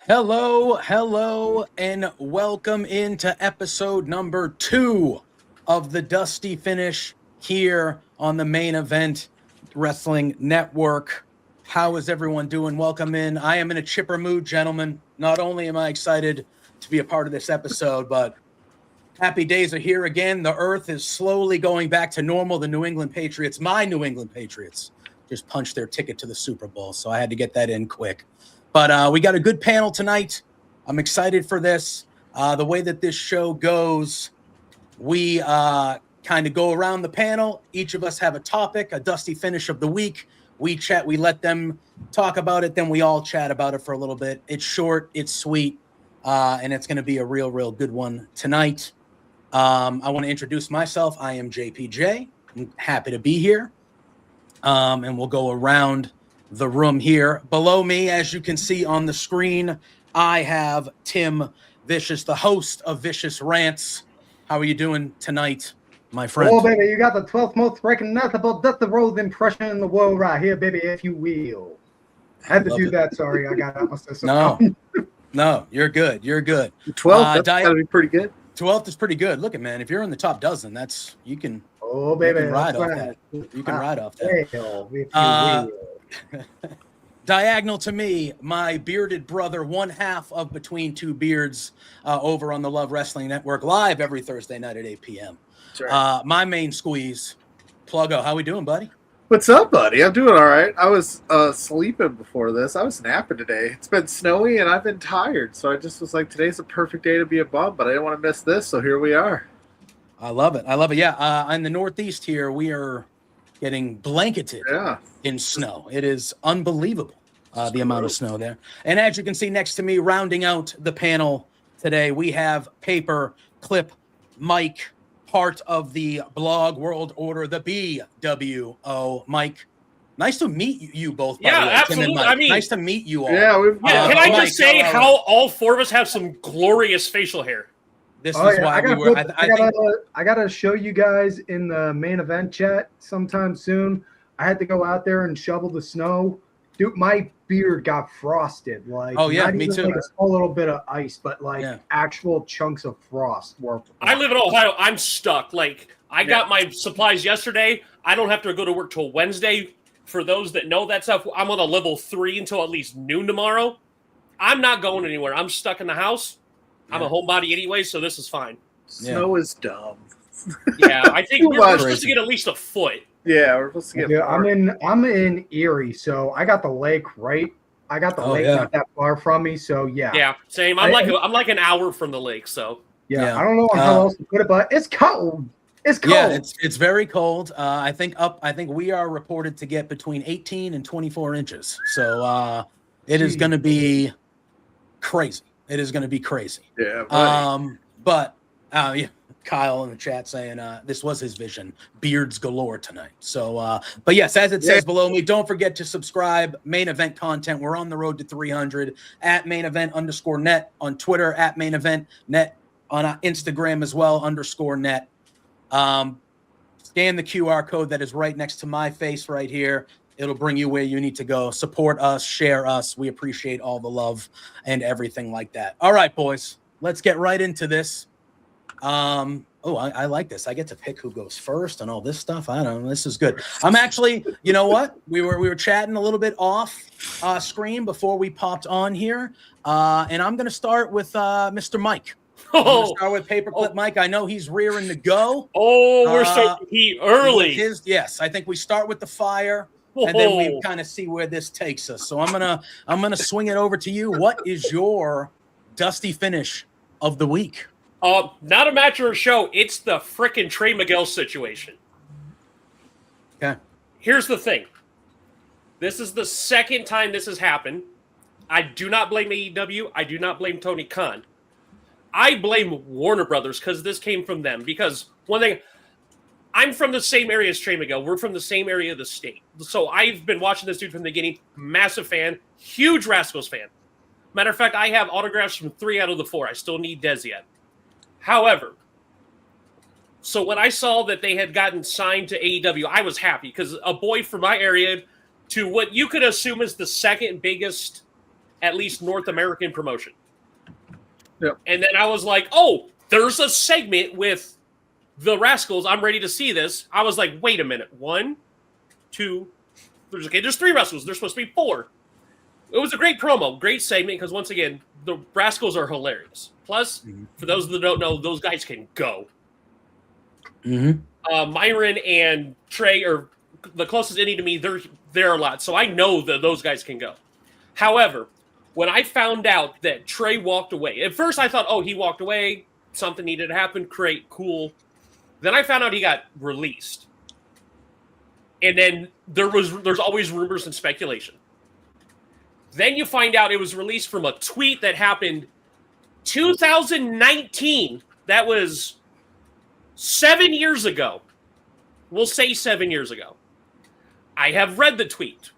Hello, and welcome into episode number 2 of the Dusty Finish here on the Main Event Wrestling Network. How is everyone doing? Welcome in. I am in a chipper mood, gentlemen. Not only am I excited to be a part of this episode, but happy days are here again. The earth is slowly going back to normal. The New England Patriots, my New England Patriots, just punched their ticket to the Super Bowl, so I had to get that in quick. But we got a good panel tonight. I'm excited for this. The way that this show goes, we kind of go around the panel. Each of us have a topic, a Dusty Finish of the week. We chat, we let them talk about it, then we all chat about it for a little bit. It's short, it's sweet, and it's going to be a real good one tonight. I want to introduce myself. I am JPJ. I'm happy to be here. And we'll go around the room here. Below me, as you can see on the screen, I have Tim Vicious, the host of Vicious Rants. How are you doing tonight, my friend? Oh, baby, you got the 12th most recognizable Dusty Rhodes impression in the world right here, baby, if you will. I had to do that. Sorry, I got out my system. No, you're good. You're good. 12th, that's got to be pretty good. 12th is pretty good. Look, man, if you're in the top dozen, that's you can. Oh, baby, you can ride off that. You can ride off that. Hell, if you will. Diagonal to me, my bearded brother, one half of Between Two Beards, over on the Love Wrestling Network, live every Thursday night at 8 p.m. Right. My main squeeze, Pluggo. How we doing, buddy? What's up, buddy? I'm doing all right. I was sleeping before this. I was napping today. It's been snowy, and I've been tired, so I just was like, today's a perfect day to be a bum, but I didn't want to miss this, so here we are. I love it. Yeah, in the Northeast here, we are getting blanketed in snow. It is unbelievable, the amount of snow there. And as you can see next to me, rounding out the panel today, we have Paper Clip Mike, part of the Blog World Order, the BWO. Mike, nice to meet you both. By the way, absolutely. Tim and Mike. I mean, nice to meet you all. Yeah, can I just say how all four of us have some glorious facial hair? This is why we were. I gotta show you guys in the Main Event chat sometime soon. I had to go out there and shovel the snow. Dude, my beard got frosted. Like, oh yeah, not me even too. Like a small little bit of ice, but like actual chunks of frost. I live in Ohio. I'm stuck. Like, I got my supplies yesterday. I don't have to go to work till Wednesday. For those that know that stuff, I'm on a level 3 until at least noon tomorrow. I'm not going anywhere. I'm stuck in the house. I'm a homebody anyway, so this is fine. Snow is dumb. Yeah, I think we're supposed to get at least a foot. Yeah, we're supposed to get. Yeah, I'm in Erie, so I got the lake right. I got the lake not that far from me, so yeah. Yeah, same. I'm like an hour from the lake, so. Yeah. I don't know how else to put it, but it's cold. It's cold. Yeah, it's very cold. I think we are reported to get between 18 and 24 inches. So it is going to be crazy. It is going to be crazy. Yeah. But Kyle in the chat saying this was his vision. Beards galore tonight. So, but yes, as it says below me, don't forget to subscribe. Main Event content. We're on the road to 300 at Main Event _net on Twitter, at Main Event net on Instagram as well _net. Scan the QR code that is right next to my face right here. It'll bring you where you need to go. Support us, share us. We appreciate all the love and everything like that. All right, boys, let's get right into this. I like this. I get to pick who goes first and all this stuff. I don't know. This is good. I'm actually, you know what? We were chatting a little bit off screen before we popped on here. And I'm going to start with Mr. Mike. Start with Paperclip Mike. I know he's rearing to go. We're starting heat early. Yes, I think we start with the fire. And then we kind of see where this takes us. So I'm gonna swing it over to you. What is your Dusty Finish of the week? Not a match or a show. It's the frickin' Trey Miguel situation. Okay. Here's the thing. This is the second time this has happened. I do not blame AEW. I do not blame Tony Khan. I blame Warner Brothers because this came from them. Because one thing. I'm from the same area as Trey Miguel. We're from the same area of the state. So I've been watching this dude from the beginning. Massive fan. Huge Rascals fan. Matter of fact, I have autographs from 3 out of the 4. I still need Dez yet. However, so when I saw that they had gotten signed to AEW, I was happy because a boy from my area to what you could assume is the second biggest at least North American promotion. Yep. And then I was like, oh, there's a segment with the Rascals. I'm ready to see this. I was like, wait a minute. 1, 2, there's 3 Rascals. There's supposed to be 4. It was a great promo, great segment, because once again, the Rascals are hilarious. Plus, for those that don't know, those guys can go. Myron and Trey are the closest any to me. They're a lot, so I know that those guys can go. However, when I found out that Trey walked away, at first I thought, oh, he walked away, something needed to happen, great, cool. Then I found out he got released. And then there's always rumors and speculation. Then you find out it was released from a tweet that happened 2019. That was 7 years ago. We'll say 7 years ago. I have read the tweet.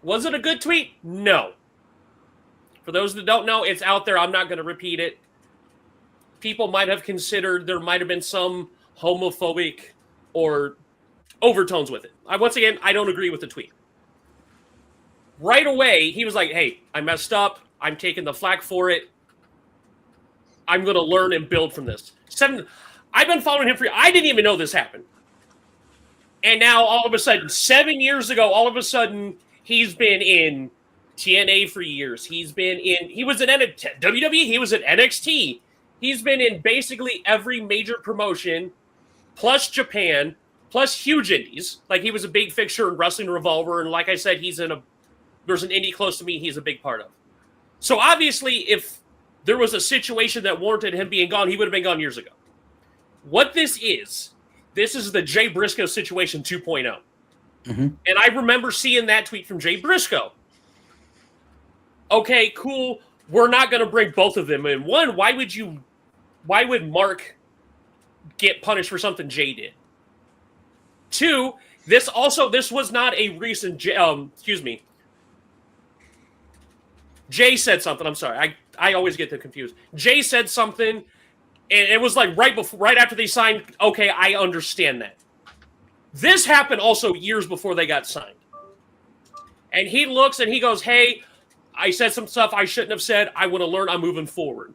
Was it a good tweet? No. For those that don't know, it's out there. I'm not going to repeat it. People might have considered there might have been some homophobic or overtones with it. Once again, I don't agree with the tweet. Right away, he was like, hey, I messed up. I'm taking the flack for it. I'm going to learn and build from this. I've been following him I didn't even know this happened. And now, all of a sudden, 7 years ago, all of a sudden, he's been in TNA for years. He was in WWE. He was at NXT. He's been in basically every major promotion, plus Japan, plus huge indies. Like, he was a big fixture in Wrestling Revolver, and like I said, there's an indie close to me he's a big part of. So obviously, if there was a situation that warranted him being gone, he would have been gone years ago. What this is the Jay Briscoe situation 2.0. And I remember seeing that tweet from Jay Briscoe. Okay, cool. We're not going to bring both of them in. One, why would Mark get punished for something Jay did? 2, this was not a recent, Jay said something. I'm sorry. I always get them confused. Jay said something, and it was like right after they signed. Okay, I understand that. This happened also years before they got signed. And he looks and he goes, hey, I said some stuff I shouldn't have said. I want to learn. I'm moving forward.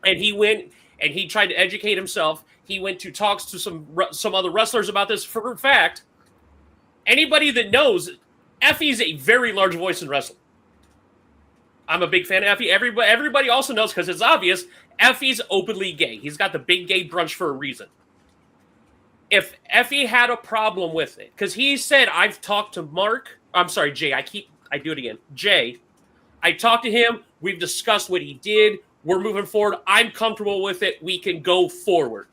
And he went and he tried to educate himself. He went to talks to some other wrestlers about this. For a fact, anybody that knows, Effie's a very large voice in wrestling. I'm a big fan of Effie. Everybody also knows, because it's obvious, Effie's openly gay. He's got the big gay brunch for a reason. If Effie had a problem with it, because he said, I've talked to Jay. I do it again. Jay, I talked to him. We've discussed what he did. We're moving forward. I'm comfortable with it. We can go forward.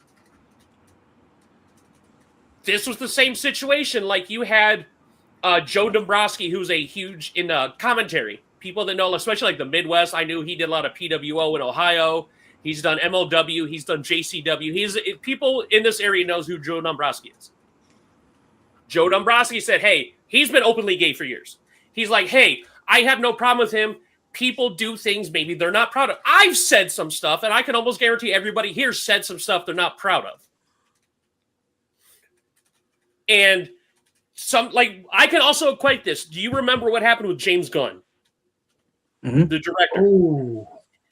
This was the same situation. Like, you had Joe Dombrowski, who's a huge in commentary. People that know, especially like the Midwest, I knew he did a lot of PWO in Ohio. He's done MLW. He's done JCW. People in this area knows who Joe Dombrowski is. Joe Dombrowski said, hey, he's been openly gay for years. He's like, hey, I have no problem with him. People do things maybe they're not proud of. I've said some stuff, and I can almost guarantee everybody here said some stuff they're not proud of. And I can also equate this. Do you remember what happened with James Gunn? The director. Ooh.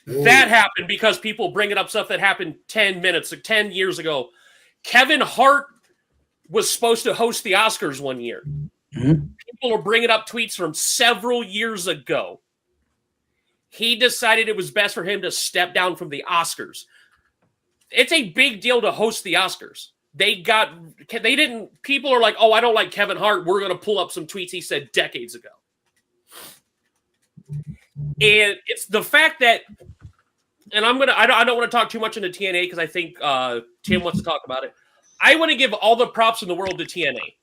That happened because people bringing up stuff that happened 10 years ago. Kevin Hart was supposed to host the Oscars one year. People are bringing up tweets from several years ago. He decided it was best for him to step down from the Oscars. It's a big deal to host the Oscars. People are like, oh, I don't like Kevin Hart. We're going to pull up some tweets he said decades ago. And it's the fact that, and I don't want to talk too much into TNA because I think Tim wants to talk about it. I want to give all the props in the world to TNA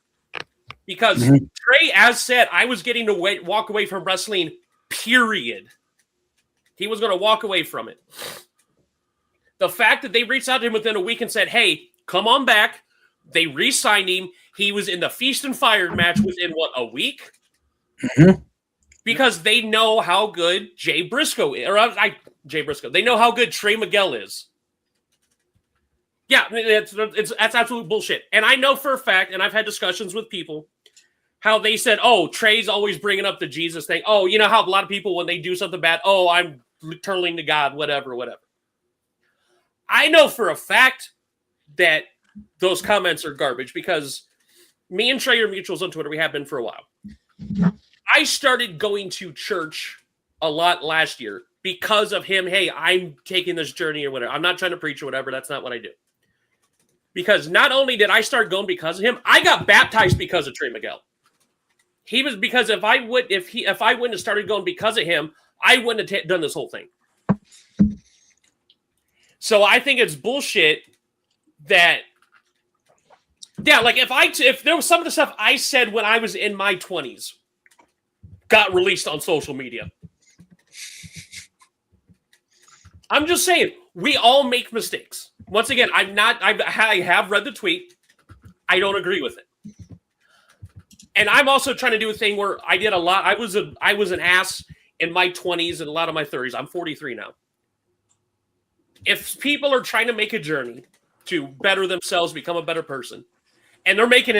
because Trey, as said, I was getting to walk away from wrestling, period. He was going to walk away from it. The fact that they reached out to him within a week and said, hey, come on back. They re-signed him. He was in the Feast and Fired match within, a week? Because they know how good Jay Briscoe is. Jay Briscoe. They know how good Trey Miguel is. Yeah, that's absolute bullshit. And I know for a fact, and I've had discussions with people, how they said, oh, Trey's always bringing up the Jesus thing. Oh, you know how a lot of people, when they do something bad, oh, I'm turning to God, whatever. I know for a fact that those comments are garbage because me and Trey are mutuals on Twitter. We have been for a while. I started going to church a lot last year because of him. Hey, I'm taking this journey or whatever. I'm not trying to preach or whatever. That's not what I do. Because not only did I start going because of him, I got baptized because of Trey Miguel. He was because if I wouldn't have started going because of him, I wouldn't have done this whole thing. So I think it's bullshit that, yeah, like if there was some of the stuff I said when I was in my 20s got released on social media. I'm just saying, we all make mistakes. Once again, I have read the tweet. I don't agree with it. And I'm also trying to do a thing where I did a lot. I was an ass in my 20s and a lot of my 30s. I'm 43 now. If people are trying to make a journey to better themselves, become a better person, and they're making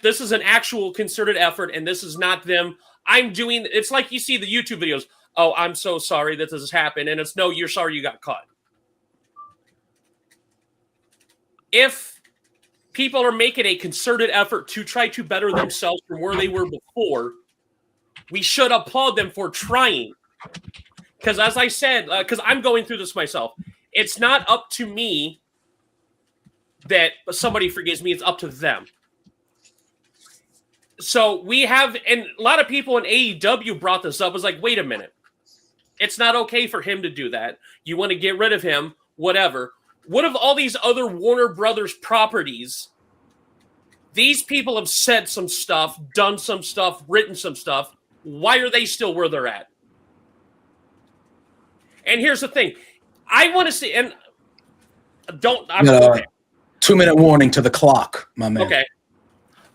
this is an actual concerted effort, and this is not them. It's like you see the YouTube videos. Oh, I'm so sorry that this has happened. And it's no, you're sorry you got caught. If people are making a concerted effort to try to better themselves from where they were before, we should applaud them for trying. Because as I said, because I'm going through this myself, it's not up to me that somebody forgives me. It's up to them. So we have, and a lot of people in AEW brought this up. Was like, wait a minute. It's not okay for him to do that. You want to get rid of him, whatever. What of all these other Warner Brothers properties? These people have said some stuff, done some stuff, written some stuff. Why are they still where they're at? And here's the thing. I want to see, and I'm okay. 2-minute warning to the clock, my man. Okay.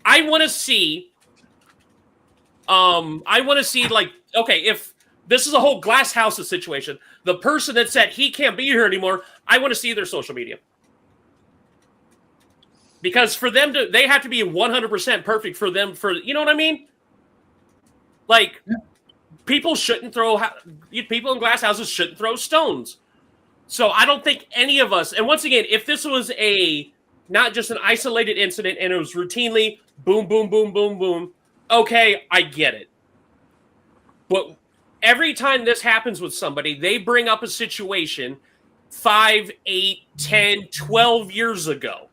I want to see, like, okay, if this is a whole Glass House situation, the person that said he can't be here anymore, I want to see their social media. Because for them they have to be 100% perfect for them, you know what I mean? Like, people in glass houses shouldn't throw stones. So I don't think any of us, and once again, if this was not just an isolated incident and it was routinely boom, boom, boom, boom, boom, okay, I get it. But every time this happens with somebody, they bring up a situation 5, 8, 10, 12 years ago.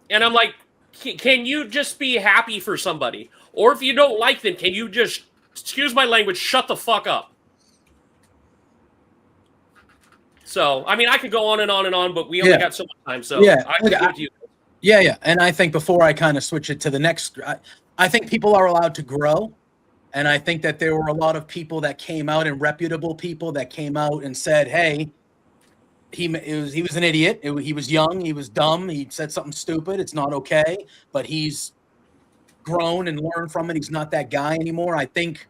And I'm like, can you just be happy for somebody? Or if you don't like them, can you just, excuse my language, shut the fuck up? So, I mean, I could go on and on and on, but we only got so much time. So, yeah, I can give it to you. Yeah. And I think before I kind of switch it to the next, I think people are allowed to grow. And I think that there were a lot of people that came out, and reputable people that came out and said, hey, he was an idiot. He was young. He was dumb. He said something stupid. It's not okay. But he's grown and learned from it. He's not that guy anymore. I think,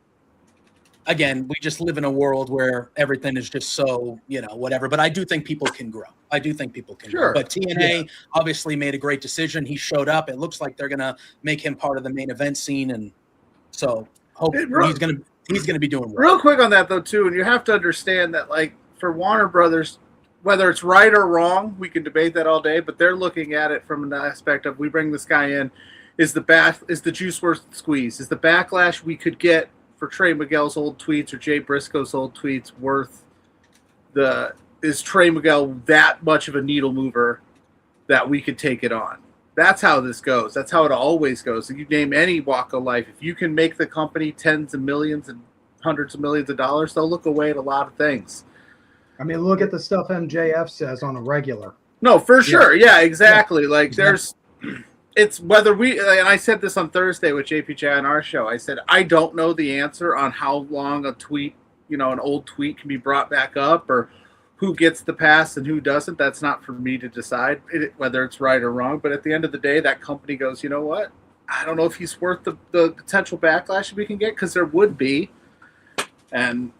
again, we just live in a world where everything is just so, whatever. But I do think people can grow. Grow. But TNA obviously made a great decision. He showed up. It looks like they're going to make him part of the main event scene. And so hopefully he's going to be doing well. Real quick on that, though, too, and you have to understand that, like, for Warner Brothers, whether it's right or wrong, we can debate that all day, but they're looking at it from an aspect of, we bring this guy in, is the juice worth the squeeze? Is the backlash we could get for Trey Miguel's old tweets or Jay Briscoe's old tweets worth is Trey Miguel that much of a needle mover that we could take it on? That's how this goes. That's how it always goes. If you name any walk of life, if you can make the company tens of millions and hundreds of millions of dollars, they'll look away at a lot of things. I mean, look at the stuff MJF says on a regular. No, for sure. Yeah, exactly. Like it's whether and I said this on Thursday with JPJ on our show. I said, I don't know the answer on how long a tweet, an old tweet can be brought back up, or who gets the pass and who doesn't. That's not for me to decide whether it's right or wrong. But at the end of the day, that company goes, you know what? I don't know if he's worth the potential backlash we can get, because there would be. And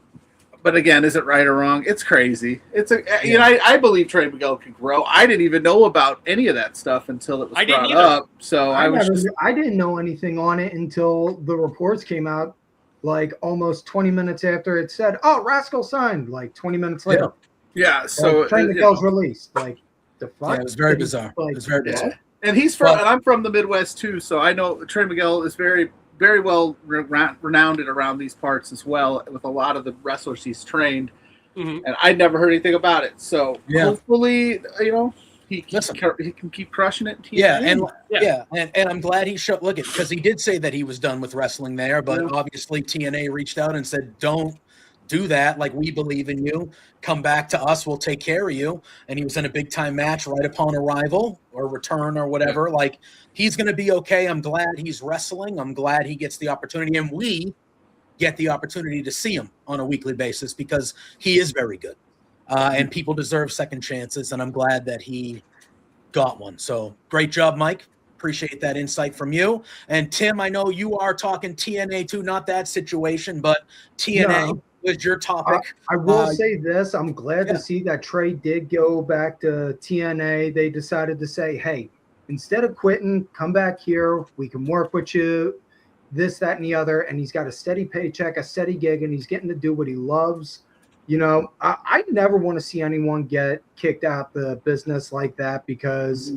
But again, is it right or wrong? It's crazy. You know, I believe Trey Miguel could grow. I didn't even know about any of that stuff until it was I didn't brought either. up. So I didn't know anything on it until the reports came out, like almost 20 minutes after it said, "Oh, Rascal signed." Like 20 minutes later, yeah. So Trey Miguel's released. Like the fuck. Yeah, it was very bizarre. Like, It was very bizarre. And he's from, and I'm from the Midwest too, so I know Trey Miguel is very, very well renowned around these parts as well, with a lot of the wrestlers he's trained. Mhm. And I'd never heard anything about it. So Yeah. hopefully, you know, he Listen. can keep crushing it. Yeah, and Yeah. and I'm glad he showed. Look, because he did say that he was done with wrestling there, but Yeah. obviously TNA reached out and said, "Don't do that. Like, we believe in you. Come back to us. We'll take care of you." And he was in a big time match right upon arrival or return or whatever. Like, he's going to be okay. I'm glad he's wrestling. I'm glad he gets the opportunity, and we get the opportunity to see him on a weekly basis because he is very good. And people deserve second chances, and I'm glad that he got one. So great job, Mike. Appreciate that insight from you. And Tim, I know you are talking TNA too, not that situation, but TNA No. was your topic. I will say this. I'm glad yeah. to see that Trey did go back to TNA. They decided to say, hey, instead of quitting, come back here. We can work with you, this, that, and the other. And he's got a steady paycheck, a steady gig, and he's getting to do what he loves. You know, I never want to see anyone get kicked out the business like that because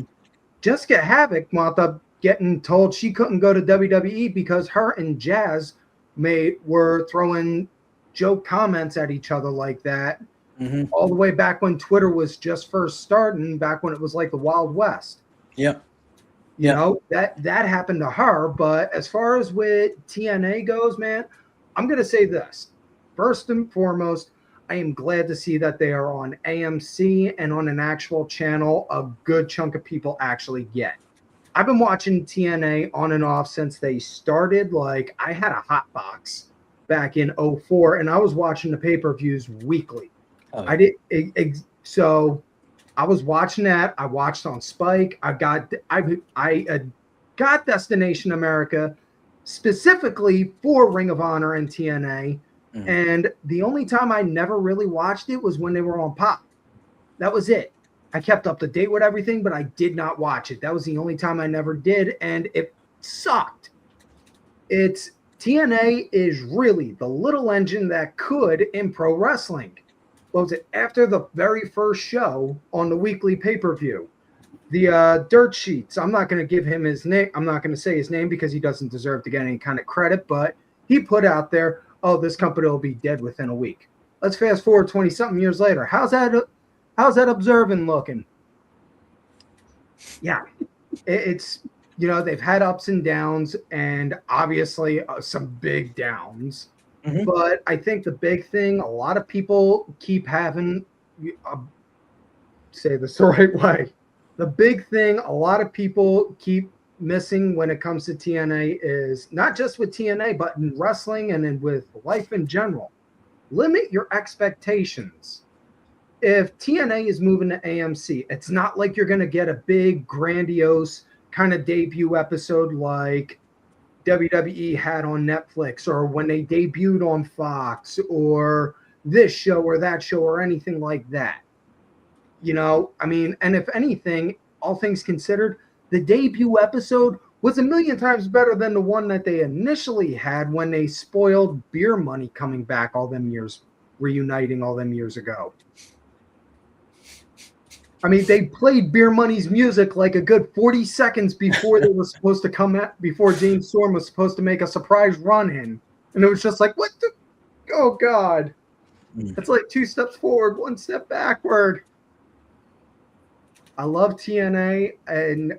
Jessica Havoc wound up getting told she couldn't go to WWE because her and Jazz were throwing joke comments at each other like that all the way back when Twitter was just first starting, back when it was like the Wild West. Yeah. You know, that happened to her. But as far as with TNA goes, man, I'm going to say this. First and foremost, I am glad to see that they are on AMC and on an actual channel a good chunk of people actually get. I've been watching TNA on and off since they started. Like, I had a hot box back in 2004, and I was watching the pay-per-views weekly. Oh. So I was watching that. I watched on Spike. I got Destination America specifically for Ring of Honor and TNA. And the only time I never really watched it was when they were on Pop. That was it. I kept up to date with everything, but I did not watch it. That was the only time I never did, and it sucked. TNA is really the little engine that could in pro wrestling. What was it? After the very first show on the weekly pay-per-view, the Dirt Sheets, I'm not going to give him his name. I'm not going to say his name because he doesn't deserve to get any kind of credit, but he put out there, oh, this company will be dead within a week. Let's fast forward 20-something years later. How's that observing looking? Yeah, it's, you know, they've had ups and downs, and obviously some big downs. But I think the big thing, a lot of people keep having, say this the right way. The big thing a lot of people keep missing when it comes to TNA is not just with TNA, but in wrestling and with life in general. Limit your expectations. If TNA is moving to AMC, it's not like you're going to get a big, grandiose kind of debut episode like WWE had on Netflix, or when they debuted on Fox, or this show or that show or anything like that. You know, I mean, and if anything, all things considered, the debut episode was 1,000,000 times better than the one that they initially had when they spoiled Beer Money coming back all them years, reuniting all them years ago. I mean, they played Beer Money's music like a good 40 seconds before they were supposed to come out, before James Storm was supposed to make a surprise run in. And it was just like, what the? Oh, God. It's like 2 steps forward, 1 step backward. I love TNA, and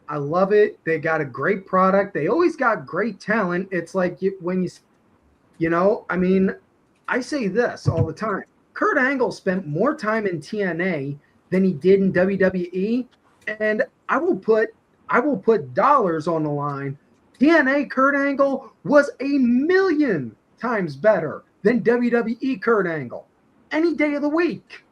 I love it. They got a great product. They always got great talent. It's like when you know, I mean, I say this all the time. Kurt Angle spent more time in TNA than he did in WWE, and I will put dollars on the line. TNA Kurt Angle was 1,000,000 times better than WWE Kurt Angle any day of the week.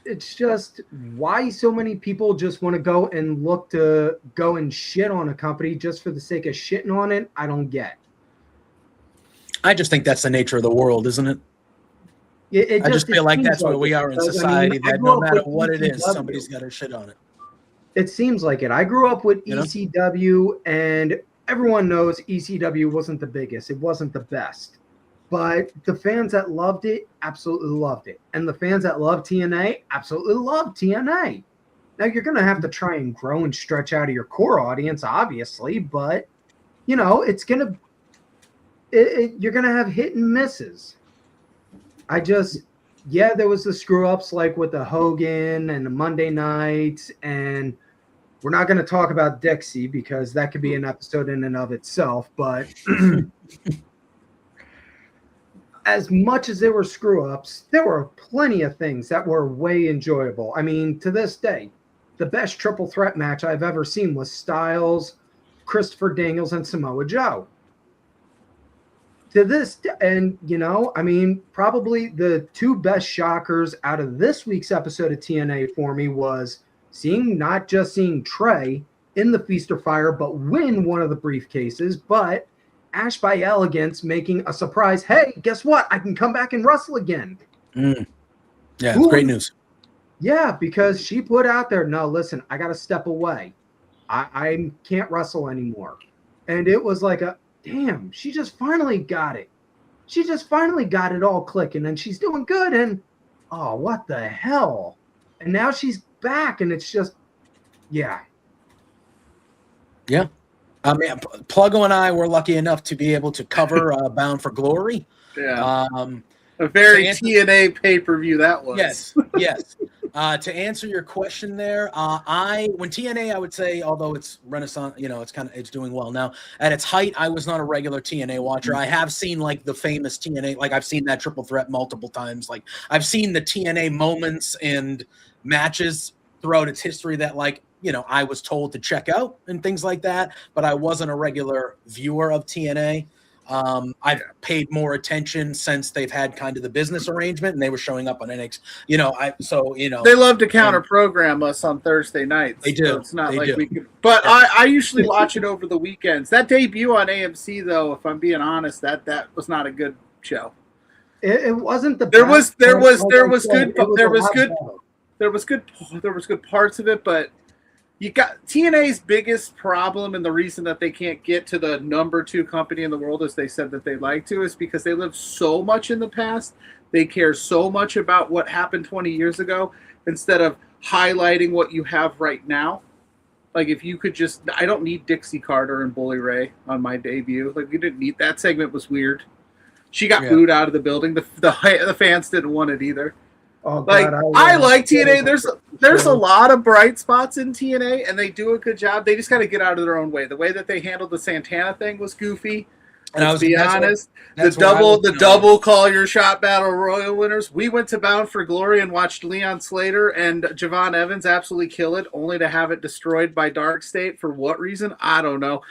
it's just why so many people just want to go and shit on a company just for the sake of shitting on it. I don't get. I just think that's the nature of the world, isn't it? I just feel like that's what we are in society, that no matter what it is, somebody's got to shit on it. It seems like it. I grew up with You know? ECW, and everyone knows ECW wasn't the biggest. It wasn't the best. But the fans that loved it absolutely loved it. And the fans that love TNA absolutely love TNA. Now, you're going to have to try and grow and stretch out of your core audience, obviously, but, you know, it's going to you're going to have hit and misses. There was the screw-ups like with the Hogan and the Monday nights, and we're not going to talk about Dixie because that could be an episode in and of itself, but as much as there were screw-ups, there were plenty of things that were way enjoyable. I mean, to this day, the best triple threat match I've ever seen was Styles, Christopher Daniels, and Samoa Joe. To this, and you know, I mean, probably the two best shockers out of this week's episode of TNA for me was not just seeing Trey in the Feast or Fire, but win one of the briefcases, but Ash by Elegance making a surprise. Hey, guess what? I can come back and wrestle again. Yeah, it's great news. Yeah, because she put out there, no, listen, I got to step away. I can't wrestle anymore. And it was like damn, she just finally got it. She just finally got it all clicking, and she's doing good. And, oh, what the hell? And now she's back, and it's just, yeah. Yeah. I mean, Pluggo and I were lucky enough to be able to cover Bound for Glory. Yeah. A very TNA pay-per-view that was. Yes. To answer your question there, when TNA, I would say, although it's Renaissance, you know, it's doing well now. At its height, I was not a regular TNA watcher. I have seen like the famous TNA, like I've seen that triple threat multiple times. Like I've seen the TNA moments and matches throughout its history that, like, you know, I was told to check out and things like that, but I wasn't a regular viewer of TNA. I've paid more attention since they've had kind of the business arrangement and they were showing up on NXT. You know, they love to counter program us on Thursday nights. They do. So it's not like we could, but I usually watch it over the weekends. That debut on AMC, though, if I'm being honest, that was not a good show. It wasn't the there best. was good parts of it, but you got TNA's biggest problem, and the reason that they can't get to the number 2 company in the world as they said that they like to is because they live so much in the past. They care so much about what happened 20 years ago instead of highlighting what you have right now. Like, if you could just, I don't need Dixie Carter and Bully Ray on my debut. Like, we didn't need that. Segment was weird. She got booed out of the building. The fans didn't want it either. Oh, like, God, I like TNA. There's a lot of bright spots in TNA, and they do a good job. They just got to get out of their own way. The way that they handled the Santana thing was goofy. Let's be honest. The double call your shot battle royal winners. We went to Bound for Glory and watched Leon Slater and Javon Evans absolutely kill it, only to have it destroyed by Dark State. For what reason? I don't know.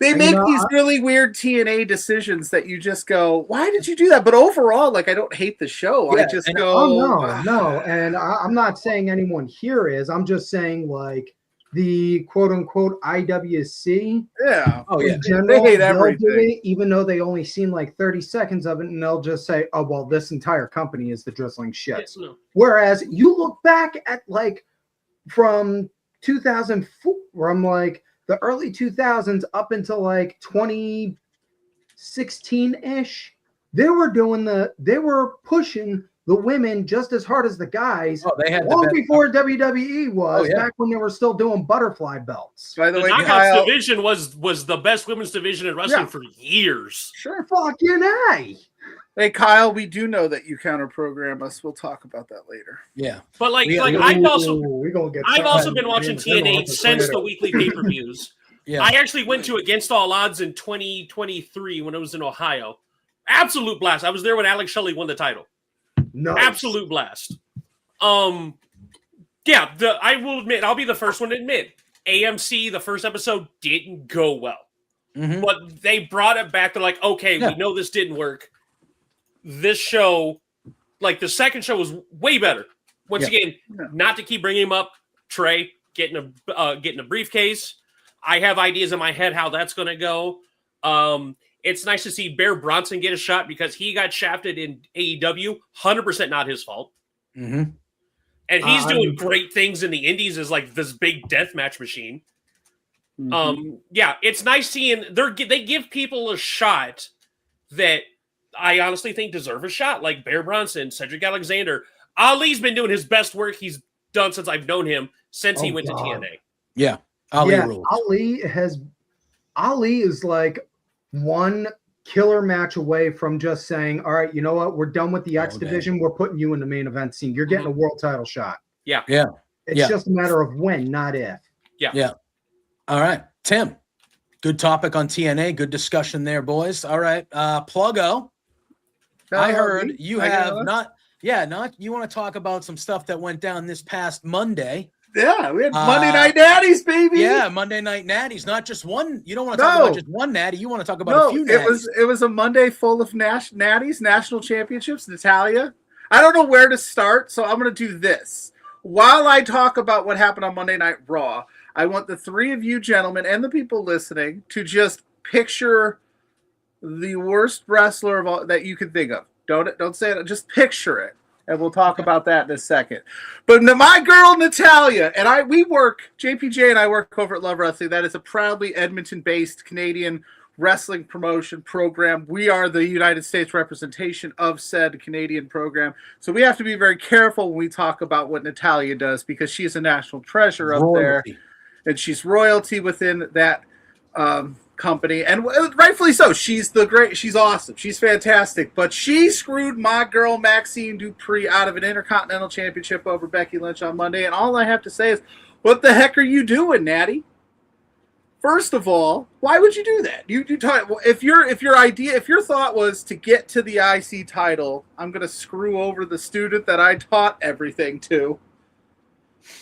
They make these really weird TNA decisions that you just go, why did you do that? But overall, like, I don't hate the show. Yeah, I just go, no. And I'm not saying anyone here is. I'm just saying, like, the quote-unquote IWC. Yeah. Oh, yeah. In general, they hate they'll everything. do it, even though they only seen like 30 seconds of it, and they'll just say, oh, well, this entire company is the drizzling shit. Yes, no. Whereas you look back at, like, from 2004, from, like, the early 2000s up until like 2016-ish, they were pushing the women just as hard as the guys. Oh, they had long before WWE was, back when they were still doing butterfly belts. By the way, Knockouts Kyle, division was the best women's division in wrestling for years. sure. Fucking A. Hey, Kyle, we do know that you counter program us. We'll talk about that later. Yeah. But I've also been watching TNA since the weekly pay-per-views. Yeah. I actually went to Against All Odds in 2023 when it was in Ohio. Absolute blast. I was there when Alex Shelley won the title. No. Absolute blast. I will admit, I'll be the first one to admit, AMC, the first episode, didn't go well. Mm-hmm. But they brought it back. They're like, okay, we know this didn't work. This show, like the second show was way better. Once again, Yeah. not to keep bringing him up, Trey getting a briefcase. I have ideas in my head how that's going to go. It's nice to see Bear Bronson get a shot because he got shafted in AEW. 100% not his fault. Mm-hmm. And he's doing great things in the indies as like this big deathmatch machine. Yeah, it's nice seeing they give people a shot that I honestly think deserve a shot, like Bear Bronson, Cedric Alexander. Ali's been doing his best work he's done since I've known him, since he went to TNA. Yeah. Ali yeah, rules. Ali is like one killer match away from just saying, all right, you know what? We're done with the X division. We're putting you in the main event scene. You're getting a world title shot. Yeah. Yeah. It's just a matter of when, not if. Yeah. Yeah. All right. Tim, good topic on TNA. Good discussion there, boys. All right. Pluggo, I heard you have you want to talk about some stuff that went down this past Monday. Yeah, we had Monday Night Natties, baby. Yeah, Monday Night Natties. Not just one. You don't want to talk about just one natty. You want to talk about a few natties. It was a Monday full of natties, national championships. Natalia, I don't know where to start, so I'm going to do this. While I talk about what happened on Monday Night Raw, I want the three of you gentlemen and the people listening to just picture the worst wrestler of all that you can think of. Don't say it. Just picture it. And we'll talk about that in a second. But my girl, Natalia, and JPJ and I work over at Love Wrestling. That is a proudly Edmonton-based Canadian wrestling promotion program. We are the United States representation of said Canadian program. So we have to be very careful when we talk about what Natalia does because she's a national treasure up there. And she's royalty within that company, and rightfully so. She's awesome, she's fantastic, but she screwed my girl Maxine Dupree out of an Intercontinental Championship over Becky Lynch on Monday, and all I have to say is, what the heck are you doing, Natty? First of all, why would you do that? If your thought was to get to the IC title, I'm going to screw over the student that I taught everything to.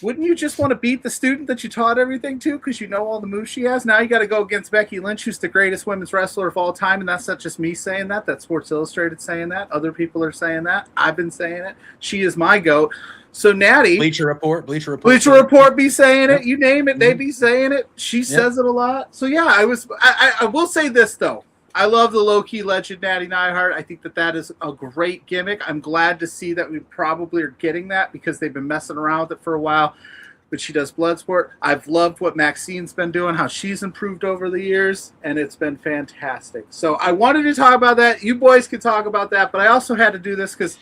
Wouldn't you just want to beat the student that you taught everything to because you know all the moves she has? Now you got to go against Becky Lynch, who's the greatest women's wrestler of all time, and that's not just me saying that. That's Sports Illustrated saying that. Other people are saying that. I've been saying it. She is my GOAT. So Natty, Bleacher Report be saying it. You name it, they be saying it. She says it a lot. So yeah, I will say this though. I love the low-key legend Natty Neidhart. I think that is a great gimmick. I'm glad to see that we probably are getting that because they've been messing around with it for a while. But she does Bloodsport. I've loved what Maxine's been doing, how she's improved over the years, and it's been fantastic. So I wanted to talk about that. You boys can talk about that, but I also had to do this because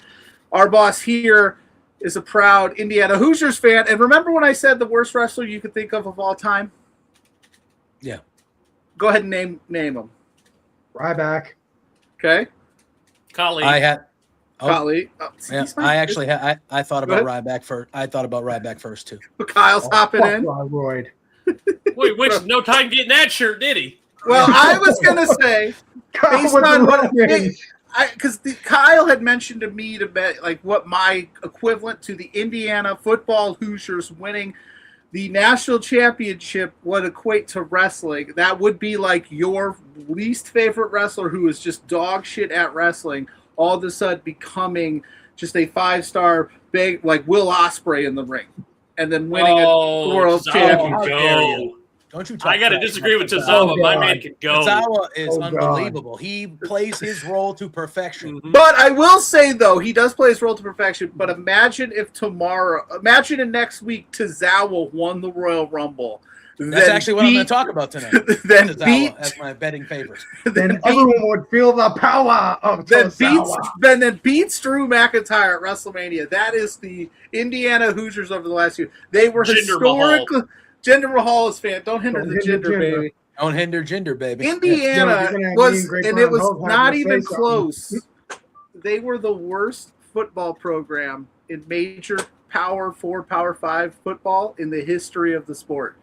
our boss here is a proud Indiana Hoosiers fan. And remember when I said the worst wrestler you could think of all time? Yeah. Go ahead and name them. Ryback. Okay. Kali. Kali. I thought about Ryback first. I thought about Ryback first too. Kyle's hopping in. Royd. Wait, wasted no time getting that shirt, did he? Well, I was gonna say, based on what because Kyle had mentioned to me to bet like what my equivalent to the Indiana football Hoosiers winning the national championship would equate to wrestling. That would be like your least favorite wrestler who is just dog shit at wrestling, all of a sudden becoming just a 5-star big like Will Ospreay in the ring, and then winning a world championship. Don't you? I got to disagree with Tozawa. My man can go. Tozawa is unbelievable. He plays his role to perfection. But I will say though, he does play his role to perfection. But imagine in next week, Tozawa won the Royal Rumble. That's actually what I'm going to talk about tonight. Tozawa as my betting favorite. Then everyone would feel the power of Tozawa. Then beats Drew McIntyre at WrestleMania. That is the Indiana Hoosiers over the last year. They were historically. Jinder Mahal is fan. Don't hinder the gender, baby. Don't hinder gender, baby. Indiana was, and it was not even close. They were the worst football program in major Power 4, Power 5 football in the history of the sport.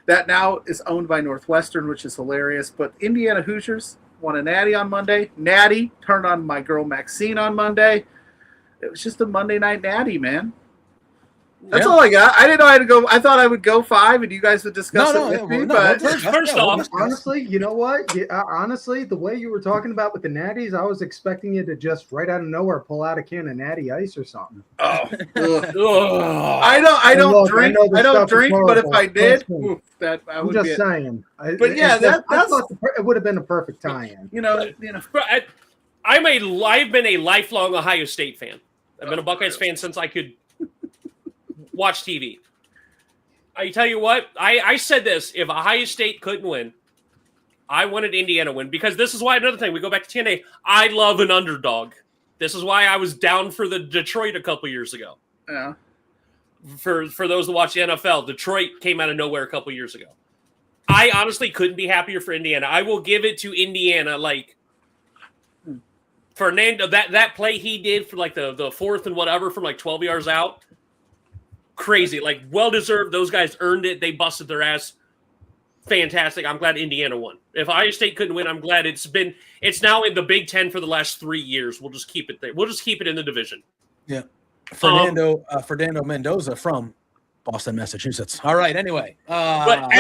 That now is owned by Northwestern, which is hilarious. But Indiana Hoosiers won a natty on Monday. Natty turned on my girl Maxine on Monday. It was just a Monday night natty, man. That's all I got. I didn't know I had to go. I thought I would go 5, and you guys would discuss No, it with me. no, But First off, Honestly, you know what? Honestly, the way you were talking about with the natties, I was expecting you to just right out of nowhere pull out a can of natty ice or something. ugh. ugh. I don't Look, drink. I know this I don't stuff is drink. But if horrible. I did, Trust me. oof, that I I'm would just be. saying. But yeah, I thought it would have been a perfect tie-in. You know. I've been a lifelong Ohio State fan. I've been a Buckeyes fan since I could watch TV. I tell you what, I said this: if Ohio State couldn't win, I wanted Indiana to win, because this is why, another thing, we go back to TNA. I love an underdog. This is why I was down for the Detroit a couple years ago. Yeah. For those that watch the NFL, Detroit came out of nowhere a couple years ago. I honestly couldn't be happier for Indiana. I will give it to Indiana. Like, Fernando, that play he did for like the fourth and whatever from like 12 yards out, crazy. Like, well deserved. Those guys earned it. They busted their ass. Fantastic. I'm glad Indiana won. If Ohio State couldn't win, I'm glad it's now in the Big Ten for the last 3 years. We'll just keep it there. We'll just keep it in the division. Yeah. Fernando Mendoza from Boston, Massachusetts. All right. Anyway, But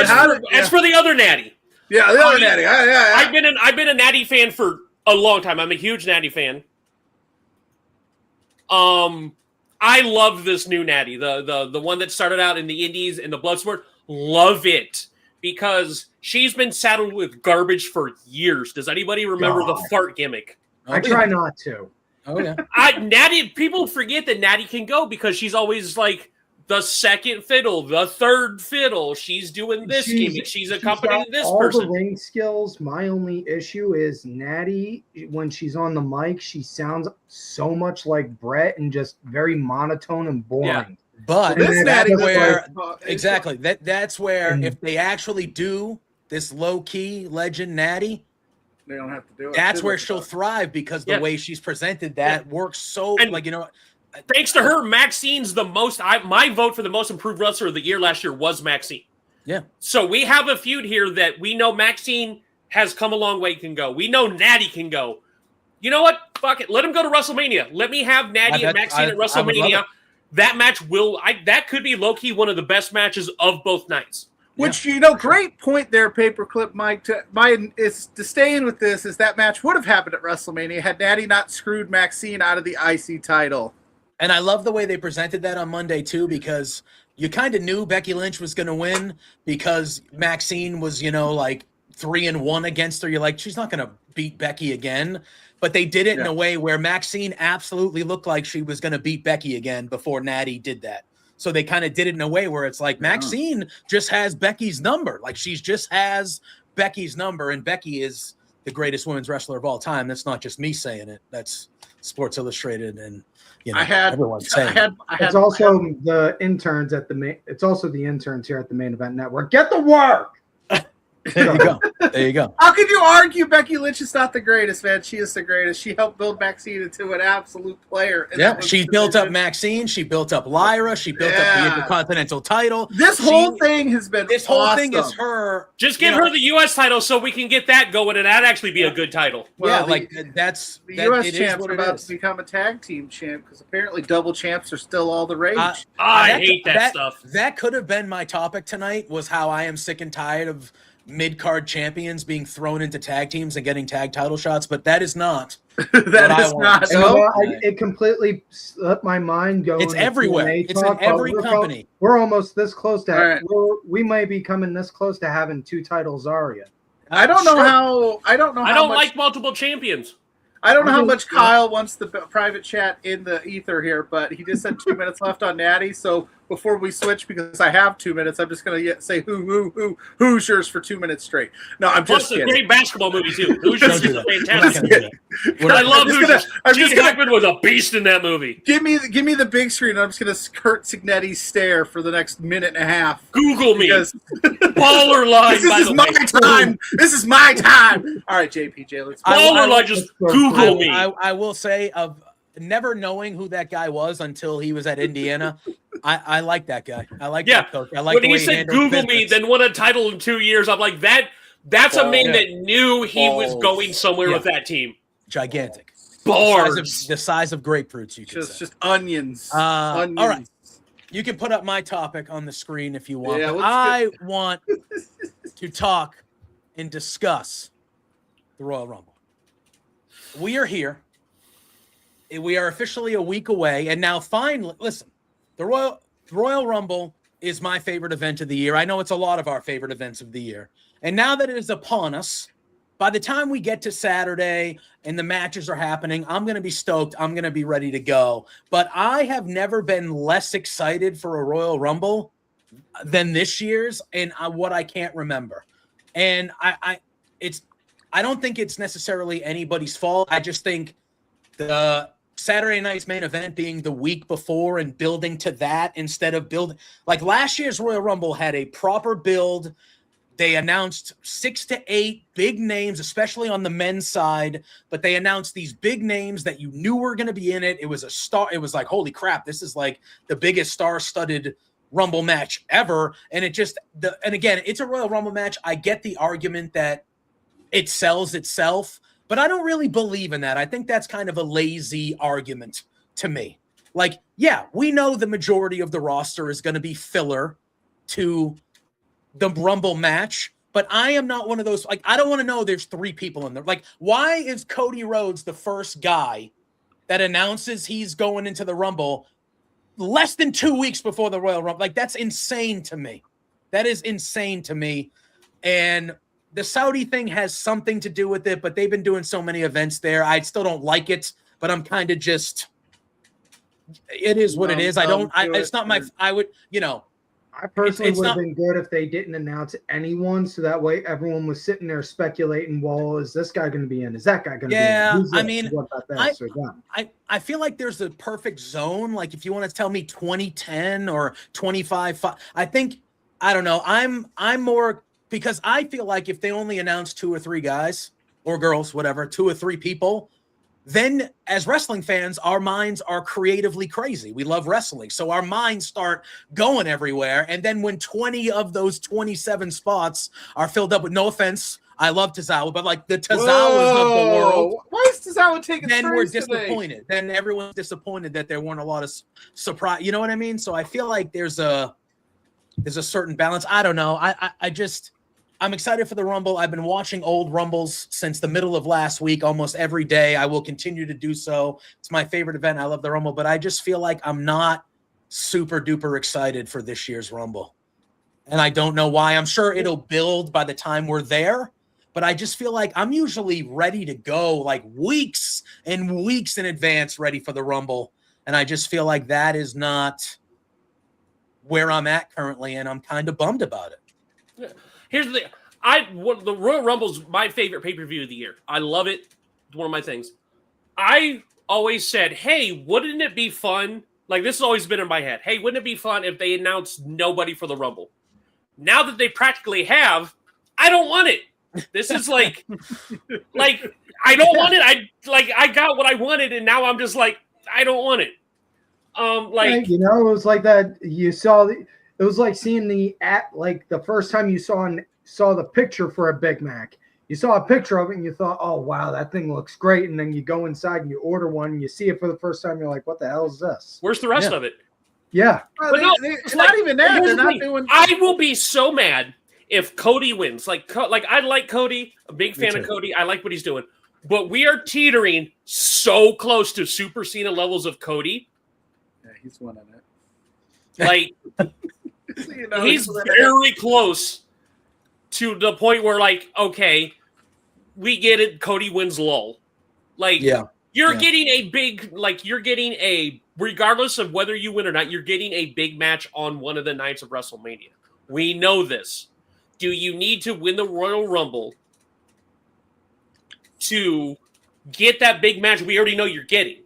as for the other natty, Yeah, the other natty. Yeah. I've been a natty fan for a long time. I'm a huge natty fan. I love this new natty, the one that started out in the Indies and the Bloodsport. Love it, because she's been saddled with garbage for years. Does anybody remember the fart gimmick? I try not to. Oh yeah. Natty, people forget that Natty can go, because she's always like the second fiddle, the third fiddle. She's doing this gimmick. She's accompanying this all person. the ring skills. My only issue is Natty, when she's on the mic, she sounds so much like Brett and just very monotone and boring. Yeah. But Well, this that's natty where was exactly that's where And- if they actually do this low key legend natty, They don't have to do it. that's where she'll thrive, because the Yeah. way she's presented that works so And- like, you know. Thanks to her, Maxine's the most. My vote for the most improved wrestler of the year last year was Maxine. Yeah. So we have a feud here that we know Maxine has come a long way, can go. We know Natty can go. You know what? Fuck it. Let him go to WrestleMania. Let me have Natty and Maxine at I would love WrestleMania. it. That match that could be low-key one of the best matches of both nights. Which, great point there, Paperclip Mike. To stay in with this, is that match would have happened at WrestleMania had Natty not screwed Maxine out of the IC title. And I love the way they presented that on Monday too, because you kind of knew Becky Lynch was going to win, because Maxine was, like 3-1 against her. You're like, she's not going to beat Becky again. But they did it in a way where Maxine absolutely looked like she was going to beat Becky again before Natty did that. So they kind of did it in a way where it's like Maxine just has Becky's number. Like, she just has Becky's number, and Becky is the greatest women's wrestler of all time. That's not just me saying it. That's Sports Illustrated and everyone's saying it. It's also the interns at the main. It's also the interns here at the Main Event Network. Get the work. There you go. There you go. How could you argue Becky Lynch is not the greatest, man? She is the greatest. She helped build Maxine into an absolute player. Yeah, she built up Maxine. She built up Lyra. She built up the Intercontinental title. This whole thing has been This whole thing is her. Just give her the U.S. title so we can get that going, and that'd actually be a good title. Well, that's the that, U.S. it is champs what are it about is. to become a tag team champ, because apparently double champs are still all the rage. I hate that stuff. That could have been my topic tonight, was how I am sick and tired of mid-card champions being thrown into tag teams and getting tag title shots, but that is not That is not. You know what? It completely slipped my mind going. It's to everywhere. TNA It's in talk, but every company. We're almost this close to. Right. We may be coming this close to having 2 titles, Zarya. I don't know Sure. how. I don't know. I how don't much, like multiple champions. I don't know how I much think- Kyle wants the private chat in the ether here, but he just said 2 minutes left on Natty. So before we switch, because I have 2 minutes, I'm just going to say Hoosiers for 2 minutes straight. No, I'm Plus, just a kidding. great basketball movie too. Hoosiers Don't do is that. We're not fantastic. gonna do that. We're I not- love I'm just gonna- Hoosiers. I'm Gene just gonna- Hackman was a beast in that movie. Give me the big screen. And I'm just going to Kurt Signetti stare for the next minute and a half. Google me. Because Baller line, this by is the my way. time. This is my time. All right, JPJ, let's. Baller line, just Google me. I will say, of never knowing who that guy was until he was at Indiana, I like that guy. I like that coach. I like when the he way said handles Google me, business. then won a title in 2 years, I'm like, that's a man Yeah. that knew he was Balls. going somewhere Yeah. with that team. Gigantic. Bars. The size of grapefruits, you could just say. just onions. All Onions. right. You can put up my topic on the screen if you want. Yeah, but let's I want to talk and discuss the Royal Rumble. We are here. We are officially a week away. And now finally, listen, the Royal Rumble is my favorite event of the year. I know it's a lot of our favorite events of the year. And now that it is upon us, by the time we get to Saturday and the matches are happening, I'm going to be stoked. I'm going to be ready to go. But I have never been less excited for a Royal Rumble than this year's, and what I can't remember. And I don't think it's necessarily anybody's fault. I just think the Saturday night's main event being the week before and building to that instead of building like last year's Royal Rumble had a proper build. They announced 6 to 8 big names, especially on the men's side, but they announced these big names that you knew were going to be in it. It was a star. It was like, holy crap, this is like the biggest star-studded Rumble match ever. And and again, it's a Royal Rumble match. I get the argument that it sells itself, but I don't really believe in that. I think that's kind of a lazy argument to me. Like, yeah, we know the majority of the roster is going to be filler to the Rumble match, but I am not one of those. Like, I don't want to know there's 3 people in there. Like, why is Cody Rhodes the first guy that announces he's going into the Rumble less than 2 weeks before the Royal Rumble? Like, that's insane to me. That is insane to me. And the Saudi thing has something to do with it, but they've been doing so many events there. I still don't like it, but I'm kind of just, it is what it is. It's not my, I would, I personally it's would have not- been good if they didn't announce anyone, so that way everyone was sitting there speculating, well, is this guy going to be in? Is that guy going to be in? Who's I this? mean, What about this or that? I feel like there's a perfect zone. Like if you want to tell me 2010 or 25, I think, I don't know. I'm more, because I feel like if they only announce 2 or 3 guys or girls, whatever, 2 or 3 people, then as wrestling fans, our minds are creatively crazy. We love wrestling. So our minds start going everywhere. And then when 20 of those 27 spots are filled up with, no offense, I love Tozawa, but like the Tozawas of the world, Why is Tozawa taking then we're turns today? disappointed. Then everyone's disappointed that there weren't a lot of surprise. You know what I mean? So I feel like there's a certain balance. I don't know. I'm excited for the Rumble. I've been watching old Rumbles since the middle of last week, almost every day. I will continue to do so. It's my favorite event. I love the Rumble, but I just feel like I'm not super duper excited for this year's Rumble. And I don't know why. I'm sure it'll build by the time we're there, but I just feel like I'm usually ready to go like weeks and weeks in advance ready for the Rumble. And I just feel like that is not where I'm at currently, and I'm kind of bummed about it. Yeah. Here's the thing. The Royal Rumble's my favorite pay-per-view of the year. I love it. It's one of my things. I always said, hey, wouldn't it be fun? Like, this has always been in my head. Hey, wouldn't it be fun if they announced nobody for the Rumble? Now that they practically have, I don't want it. This is like I don't want it. I got what I wanted, and now I'm just like, I don't want it. It was like that. It was like seeing the first time you saw the picture for a Big Mac. You saw a picture of it and you thought, oh, wow, that thing looks great. And then you go inside and you order one and you see it for the first time. You're like, what the hell is this? Where's the rest of it? Yeah. Well, But no, it's not even that. They're not doing. I will be so mad if Cody wins. Like I like Cody, a big fan of Cody. I like what he's doing. But we are teetering so close to Super Cena levels of Cody. Yeah, he's winning it. Like, he's very close to the point where, like, okay, we get it. Cody wins lull. Like, you're getting a big, regardless of whether you win or not, you're getting a big match on one of the nights of WrestleMania. We know this. Do you need to win the Royal Rumble to get that big match we already know you're getting?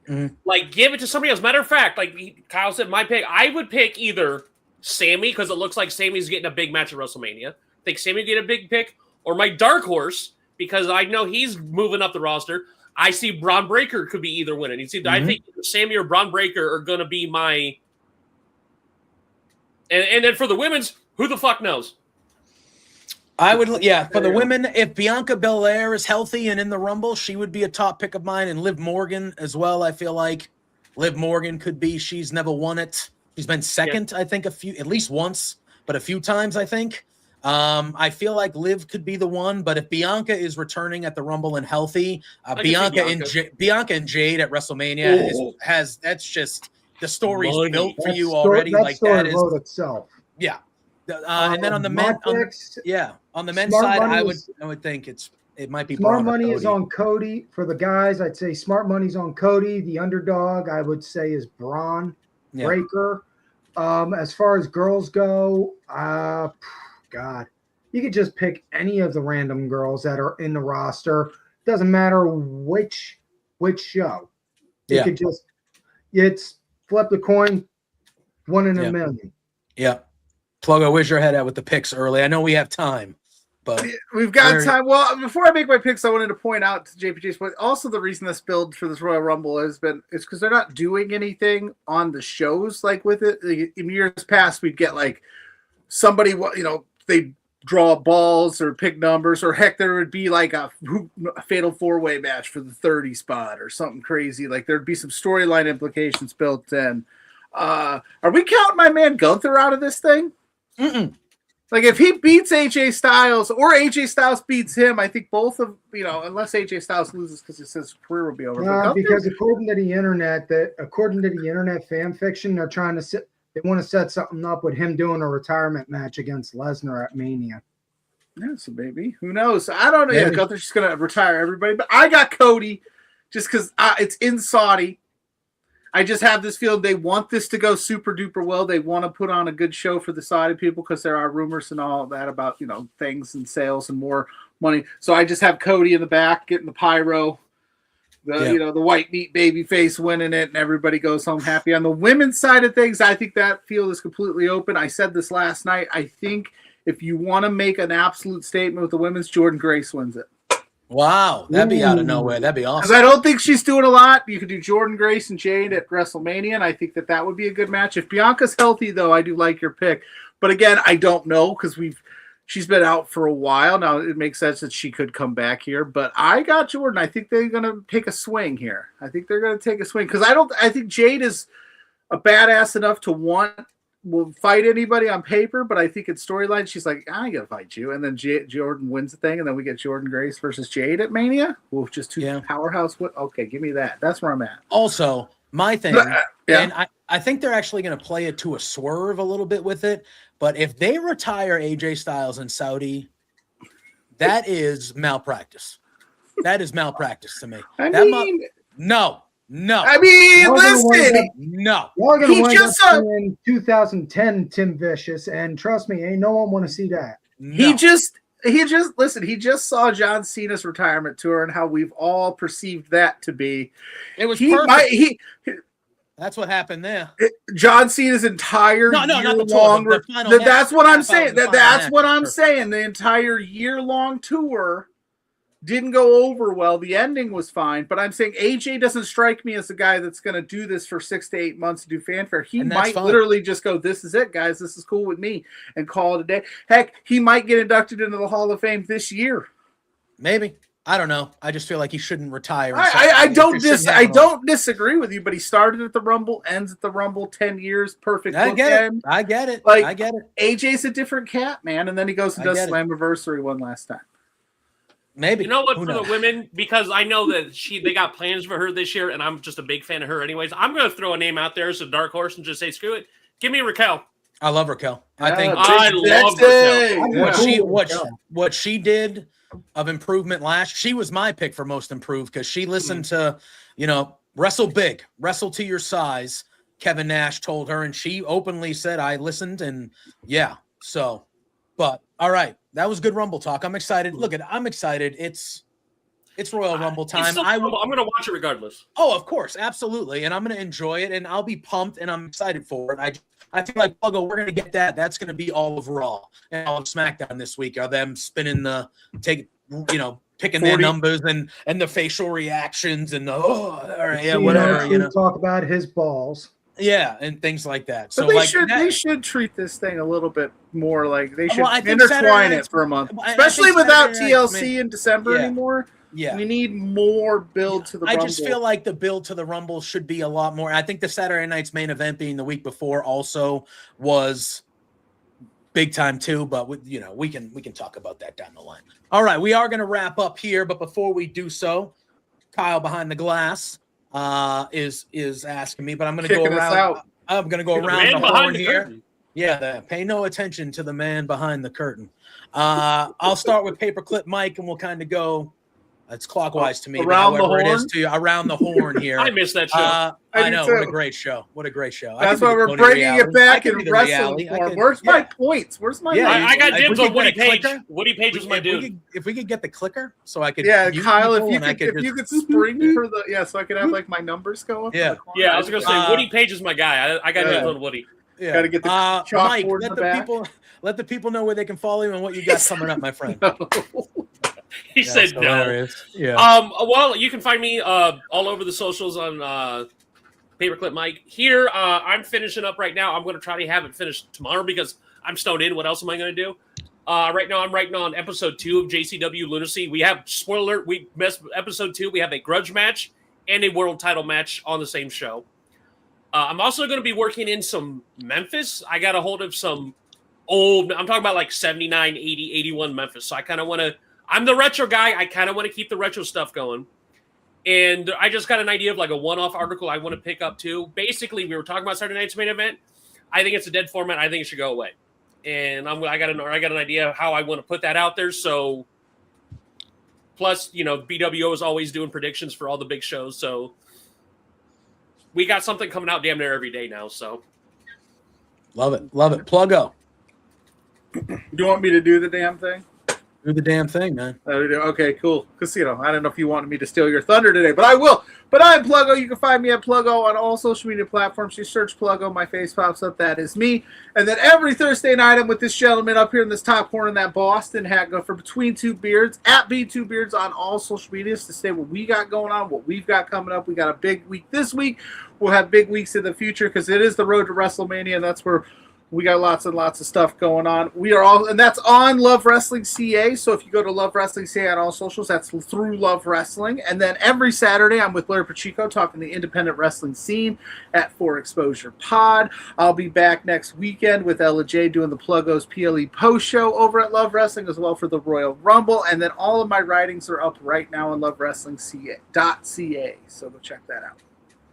Mm-hmm. Like, give it to somebody else. Matter of fact, like Kyle said, my pick, I would pick either Sammy, because it looks like Sammy's getting a big match at WrestleMania. I think Sammy would get a big pick. Or my dark horse, because I know he's moving up the roster. I see Braun Breaker could be either winning. I think either Sammy or Braun Breaker are going to be my... And then for the women's, who the fuck knows? I would, for the women, if Bianca Belair is healthy and in the Rumble, she would be a top pick of mine. And Liv Morgan as well, I feel like. Liv Morgan could be, she's never won it. She's been second, I think, at least once, but a few times, I think. I feel like Liv could be the one, but if Bianca is returning at the Rumble and healthy, Bianca and Jade at WrestleMania that's just the story's built for you already. That like story that is wrote itself. yeah. And then on the men's side, I would think it might be Smart Braun or Money is Cody. on Cody. For the guys, I'd say Smart Money's on Cody. The underdog, I would say, is Braun Breaker. As far as girls go, God, you could just pick any of the random girls that are in the roster. Doesn't matter which show. You could just flip the coin, one in a million. Yeah. Pluggo, where's your head at with the picks early? I know we have time, but we've got time. Well, before I make my picks, I wanted to point out to JPG's point. Also, the reason this build for this Royal Rumble is because they're not doing anything on the shows like with it. In years past, we'd get like somebody, they draw balls or pick numbers, or heck, there would be like a fatal 4-way match for the 30 spot or something crazy. Like there'd be some storyline implications built in. Are we counting my man Gunther out of this thing? Mm-mm. Like if he beats AJ Styles or AJ Styles beats him, I think both of unless AJ Styles loses because his career will be over. Because according to the internet fan fiction, they're trying to they want to set something up with him doing a retirement match against Lesnar at Mania. Yeah, so maybe who knows? I don't know. Yeah, Gunther's just gonna retire everybody, but I got Cody just because it's in Saudi. I just have this feeling they want this to go super duper well. They want to put on a good show for the Saudi people because there are rumors and all of that about, things and sales and more money. So I just have Cody in the back getting the pyro, the white meat baby face winning it, and everybody goes home happy. On the women's side of things, I think that field is completely open. I said this last night. I think if you want to make an absolute statement with the women's, Jordan Grace wins it. Wow, that'd be out of nowhere. That'd be awesome. Because I don't think she's doing a lot. You could do Jordan Grace and Jade at WrestleMania, and I think that would be a good match. If Bianca's healthy, though, I do like your pick. But again, I don't know because she's been out for a while now. It makes sense that she could come back here, but I got Jordan. I think they're going to take a swing here. I think they're going to take a swing because I think Jade is a badass enough to will fight anybody on paper, but I think in storyline she's like, I ain't gonna fight you, and then Jordan wins the thing, and then we get Jordan Grace versus Jade at Mania. Well, just two powerhouse. Okay, give me that. That's where I'm at. Also, my thing, and I think they're actually going to play it to a swerve a little bit with it. But if they retire AJ Styles in Saudi, that is malpractice. That is malpractice to me. No. I mean, listen. No. Y'all gonna he just saw in 2010 Tim Vicious, and trust me, ain't no one want to see that. No. He just listen. He just saw John Cena's retirement tour and how we've all perceived that to be. It was perfect. That's what happened there. John Cena's entire not the tour, that's what I'm saying. That's what I'm saying. The entire year-long tour didn't go over well. The ending was fine, but I'm saying AJ doesn't strike me as a guy that's going to do this for 6 to 8 months to do fanfare. He might literally just go, this is it, guys. This is cool with me, and call it a day. Heck, he might get inducted into the Hall of Fame this year. Maybe. I don't know. I just feel like he shouldn't retire. I don't disagree with you, but he started at the Rumble, ends at the Rumble, 10 years, perfect. I get it. I get it. AJ's a different cat, man, and then he goes and does Slammiversary one last time. Maybe. You know what, the women, because I know that they got plans for her this year, and I'm just a big fan of her anyways, I'm going to throw a name out there as a dark horse and just say, screw it. Give me Raquel. I love Raquel. I love Raquel. What she did of improvement she was my pick for most improved because she listened to, wrestle big, wrestle to your size. Kevin Nash told her, and she openly said, I listened, and but all right. That was good Rumble talk. I'm excited. I'm excited. It's Royal Rumble time. I'm going to watch it regardless. Oh, of course. Absolutely. And I'm going to enjoy it, and I'll be pumped, and I'm excited for it. I feel like, Pluggo, we're going to get that. That's going to be all of Raw and all of SmackDown this week. Are them spinning picking their numbers and the facial reactions and whatever. Talk about his balls. Yeah, and things like that. So they should treat this thing a little bit more like they should intertwine it for a month, especially without TLC in December anymore. Yeah. We need more build to the I Rumble. just feel like the build to the Rumble should be a lot more. I think the Saturday night's main event being the week before also was big time too, but we can talk about that down the line. All right, we are going to wrap up here, but before we do so, Kyle behind the glass is asking me, but I'm going to go Kicking us around. out. I'm going to go The around man the behind horn the here. curtain. Yeah, pay no attention to the man behind the curtain. I'll start with Paperclip Mike, and we'll kind of go. It's clockwise to me, but Around the however it is horn? to you, around the horn here. I missed that show. I I do know. too. What a great show. What a great show. I That's could why be the we're Tony bringing Reali. it back I could in be the wrestling Reali. I form. could- Where's yeah. my points? Where's my Yeah, numbers? I got If we dibs could on get Woody a Page. clicker, Woody Page was my dude. If we could get the clicker, so I could. Yeah, mute Kyle, people if you and I could, if you just- could spring for the so I could have like my numbers go up. in Yeah. the corner. Yeah, I was gonna say Uh, Woody Page is my guy. I got Yeah. dibs on Woody. Yeah. Gotta get the Mike, chalkboard in let the the back. people let the people know where they can follow you and what you got coming up, my friend. He said no. Hilarious. Yeah. Well, you can find me all over the socials on Paperclip Mike. Here, I'm finishing up right now. I'm going to try to have it finished tomorrow because I'm stoned in. What else am I going to do? Right now, I'm writing on episode 2 of JCW Lunacy. We have, spoiler alert, we missed episode 2. We have a grudge match and a world title match on the same show. I'm also going to be working in some Memphis. I got a hold of some old, I'm talking about like 79, 80, 81 Memphis. So I kind of want to, I'm the retro guy. I kind of want to keep the retro stuff going. And I just got an idea of like a one-off article I want to pick up too. Basically, we were talking about Saturday night's main event. I think it's a dead format. I think it should go away. And I got an idea of how I want to put that out there. So, plus, BWO is always doing predictions for all the big shows. So, we got something coming out damn near every day now. So, Love it. Love it. Pluggo. Do you want me to do the damn thing? Do the damn thing, man. Okay, cool. Because, I don't know if you wanted me to steal your thunder today, but I will. But I'm Pluggo. You can find me at Pluggo on all social media platforms. You search Pluggo, my face pops up. That is me. And then every Thursday night, I'm with this gentleman up here in this top corner in that Boston hat. Go for Between Two Beards, at B2Beards on all social medias to say what we got going on, what we've got coming up. We got a big week this week. We'll have big weeks in the future because it is the road to WrestleMania, and that's where we got lots and lots of stuff going on. We are all, and that's on Love Wrestling CA. So if you go to Love Wrestling CA on all socials, that's through Love Wrestling. And then every Saturday, I'm with Larry Pacheco talking the independent wrestling scene at For Exposure Pod. I'll be back next weekend with Ella J doing the Pluggo's PLE post show over at Love Wrestling as well for the Royal Rumble. And then all of my writings are up right now on LoveWrestlingCA.ca. So go check that out.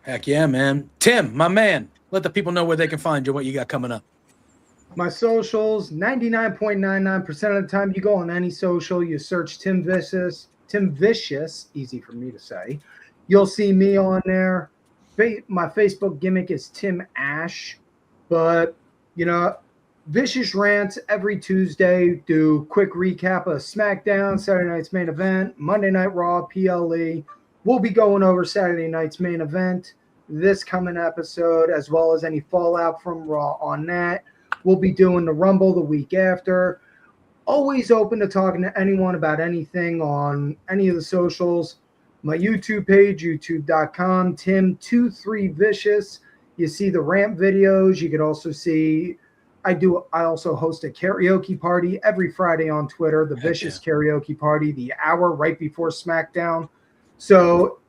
Heck yeah, man. Tim, my man. Let the people know where they can find you, what you got coming up. My socials, 99.99% of the time you go on any social, you search Tim Vicious, easy for me to say. You'll see me on there. My Facebook gimmick is Tim Ash, but Vicious Rants every Tuesday, do quick recap of SmackDown, Saturday night's main event, Monday Night Raw, PLE. We'll be going over Saturday night's main event this coming episode, as well as any fallout from Raw on that. We'll be doing the Rumble the week after. Always open to talking to anyone about anything on any of the socials. My YouTube page, youtube.com, Tim23Vicious. You see the rant videos. You could also see, I also host a karaoke party every Friday on Twitter, the Vicious Karaoke Party, the hour right before SmackDown. So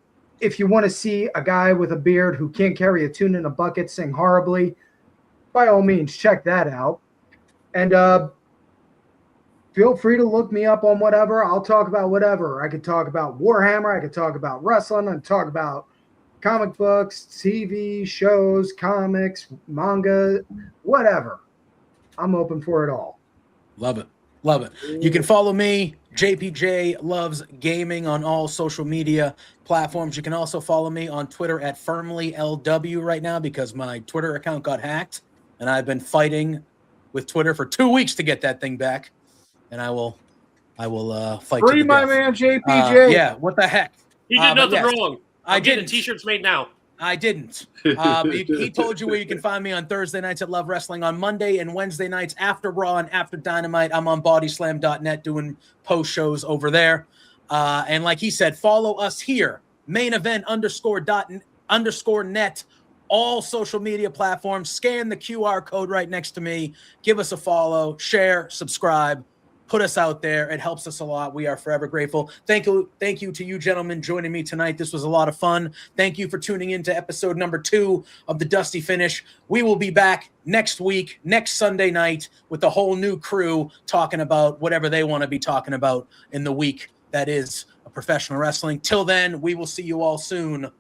if you want to see a guy with a beard who can't carry a tune in a bucket sing horribly, by all means, check that out. And feel free to look me up on whatever. I'll talk about whatever. I could talk about Warhammer. I could talk about wrestling. I could talk about comic books, TV, shows, comics, manga, whatever. I'm open for it all. Love it. Love it. You can follow me, JPJ Loves Gaming, on all social media platforms. You can also follow me on Twitter at FirmlyLW right now because my Twitter account got hacked. And I've been fighting with Twitter for 2 weeks to get that thing back. And I will fight. Free to the my death. man JPJ. Yeah, what the heck? he did nothing yes, wrong. I I'm getting didn't. T-shirts made now. I didn't. He told you where you can find me on Thursday nights at Love Wrestling. On Monday and Wednesday nights after Raw and after Dynamite, I'm on bodyslam.net doing post shows over there. And like he said, follow us here, main event _net, all social media platforms. Scan the QR code right next to me. Give us a follow, share, subscribe. put us out there. It helps us a lot. We are forever grateful. Thank you to you gentlemen joining me tonight. This was a lot of fun. Thank you for tuning in to episode number 2 of the Dusty Finish. We will be back next week, next Sunday night, with a whole new crew talking about whatever they want to be talking about in the week that is professional wrestling. Till then, we will see you all soon.